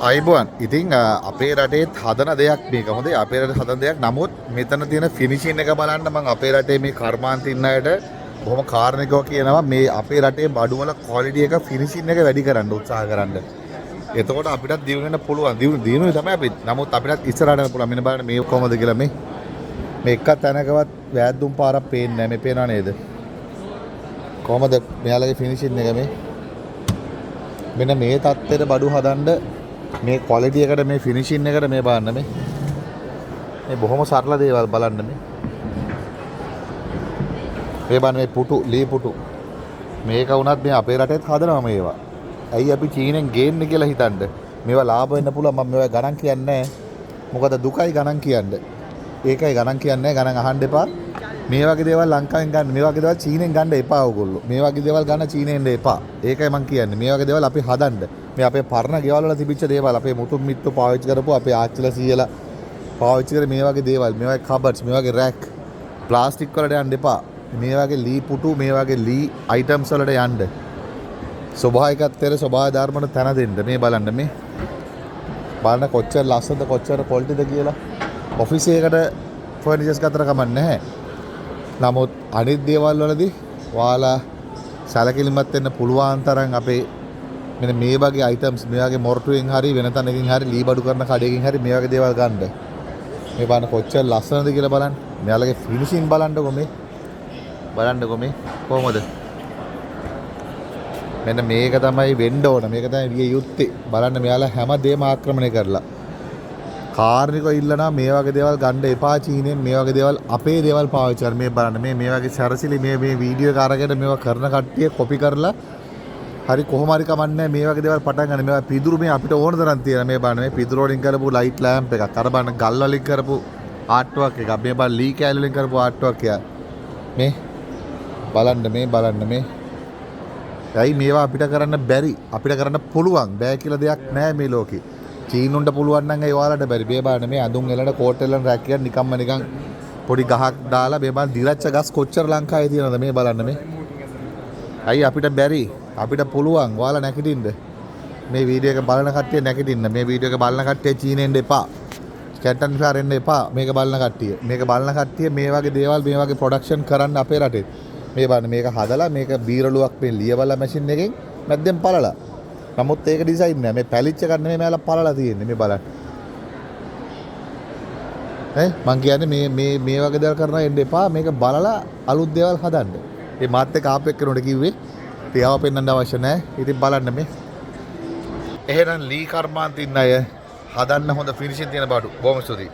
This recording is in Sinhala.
අයිබෝන් ඉතින් අපේ රටේ හදන දෙයක් මේක හොඳේ අපේ රටේ හදන දෙයක් නමුත් මෙතන තියෙන ෆිනිෂින් එක බලන්න මම අපේ රටේ මේ කර්මාන්ත ඉන්න අයට බොහොම කාර්මිකව කියනවා මේ අපේ රටේ බඩු වල ක්වොලිටි එක ෆිනිෂින් එක වැඩි කරන්න උත්සාහ කරන්න. එතකොට අපිටත් දිනු වෙන්න පුළුවන්. දිනුනේ තමයි අපි. නමුත් අපිටත් ඉස්සරහට යන්න පුළුවන්. මෙන්න බලන්න මේ කොහමද කියලා මේ එක තැනකවත් වැද්දුම් පාරක් පේන්නේ නැහැ. මේ පේනව නේද? කොහමද මෙයාලගේ ෆිනිෂින් එක මේ? මෙන්න මේ තත්ත්වෙට බඩු හදන්න මේ ක්වොලිටි එකට මේ ෆිනිෂින් එකට මේ බලන්න මේ බොහොම සරල දේවල් බලන්න මේ බලන්න මේ පුටු ලී පුටු මේක වුණත් මේ අපේ රටේත් හදනවා මේවා. ඇයි අපි චීනෙන් ගේන්නේ කියලා හිතන්න. මේවා ලාභ වෙන්න පුළුවන් මම මේවා ගණන් කියන්නේ නැහැ. මොකද දුකයි ගණන් කියන්නේ. ඒකයි ගණන් කියන්නේ ගණන් අහන්න එපා. මේ වගේ දේවල් ලංකාවෙන් ගන්න මේ වගේ දේවල් චීනෙන් ගන්න එපා ඕගොල්ලෝ. මේ වගේ දේවල් ගන්න චීනෙන් එපා. ඒකයි මම කියන්නේ. මේ වගේ දේවල් අපි හදන්න. මේ අපේ පරණ ගෙවල් වල තිබිච්ච දේවල් අපේ මුතුන් මිත්තෝ පාවිච්චි කරපුවා අපේ ආච්චිලා සීයලා පාවිච්චි කරේ මේ වගේ දේවල්. මේ වගේ කබඩ්ස් මේ වගේ රැක් ප්ලාස්ටික් වලට යන්න එපා. මේ වගේ ලී පුටු මේ වගේ ලී අයිටම්ස් වලට යන්න. ස්වභාවිකත්වයට ස්වභාව ධර්මයට තැන දෙන්න. මේ බලන්න මේ බලන්න කොච්චර ලස්සනද කොච්චර ක්වොලිටිද කියලා. ඔෆිස් එකකට ෆර්නිචර්ස් ගත්තට කමක් නැහැ. නමුත් අනිත් දේවල් වලදී ඔයාලා සැලකිලිමත් වෙන්න පුළුවන් තරම් අපේ මෙන්න මේ වගේ අයිටම්ස් මේ වගේ මොරටුවෙන් හරි වෙන තැනකින් හරි ලී බඩු කරන කඩේකින් හරි මේ වගේ දේවල් ගන්න. මේ බලන්න කොච්චර ලස්සනද කියලා බලන්න. මෙයාලගේ ෆිනිෂින් බලන්නකො මේ. බලන්නකො මේ කොහොමද? මෙන්න මේක තමයි වෙන්න ඕන. මේක තමයි විය යුත්තේ. බලන්න මෙයාලා හැම දෙයක්ම ආක්‍රමණය කරලා. කාර්නිකෝ ඉල්ලනවා මේ වගේ දේවල් ගන්න එපා චීනෙන් මේ වගේ දේවල් අපේ දේවල් පාවිච්චි කරන්න. මේ බලන්න මේ වගේ සැරසිලි මේ වීඩියෝ එක අරගෙන මේවා කරන කට්ටිය කොපි කරලා හරි කොහොම හරි කමන්නේ මේ වගේ දේවල් පටන් ගන්න. මේවා පිදුරු මේ අපිට ඕන තරම් තියෙන මේ බලන්න මේ පිදුරු වලින් කරපු ලයිට් ලෑම්ප් එකක්. අර බලන්න ගල් වලින් කරපු ආර්ට් වර්ක් එකක්. මේ බලන්න ලී කෑලි වලින් කරපු ආර්ට් වර්ක් එකක්. මේ බලන්න මේ ඇයි මේවා අපිට කරන්න බැරි? අපිට කරන්න පුළුවන්. බෑ කියලා දෙයක් නැහැ මේ ලෝකේ. චීනුන්ට පුළුවන් නම් ඒ ඔයාලට බැරි. මේ බලන්න මේ අඳුන් එලන කෝට් එලන රැක් එක නිකම්ම නිකන් පොඩි ගහක් දාලා මේ බලන්න දිරච්ච ගස් කොච්චර ලංකාවේ තියෙනවද මේ බලන්න මේ. ඇයි අපිට බැරි? අපිට පුළුවන්. ඔයාලා නැගිටින්න. මේ වීඩියෝ එක බලන කට්ටිය නැගිටින්න. මේ වීඩියෝ එක බලන කට්ටිය චීනෙන්න එපා. කැන්ටන් ෆාරෙන්න එපා. මේක බලන කට්ටිය. මේක බලන කට්ටිය මේ වගේ දේවල් මේ වගේ ප්‍රොඩක්ෂන් කරන්න අපේ රටේ. මේ බලන්න මේක හදලා මේක බීරලුවක් මේ ලියවලා මැෂින් එකෙන් මැද්දෙන් පළලා. නමුත් ඒක ඩිසයින් නෑ. මේ පැලිච්ච එකක් නෙමෙයි මෙයාලා පළලා තියෙන්නේ. මේ බලන්න. මං කියන්නේ මේ වගේ දේවල් කරනවා එන්න එපා. මේක බලලා අලුත් දේවල් හදන්න. මේ මාත් එක්ක ආපෙක් කරනකොට කිව්වේ තියාව පෙන්වන්න අවශ්‍ය නැහැ. ඉතින් බලන්න මේ. එහෙනම් ලී කර්මාන්ත ඉන්න අය හදන්න හොඳ ෆිනිෂින් තියෙන බඩු. බොහොම ස්තුතියි.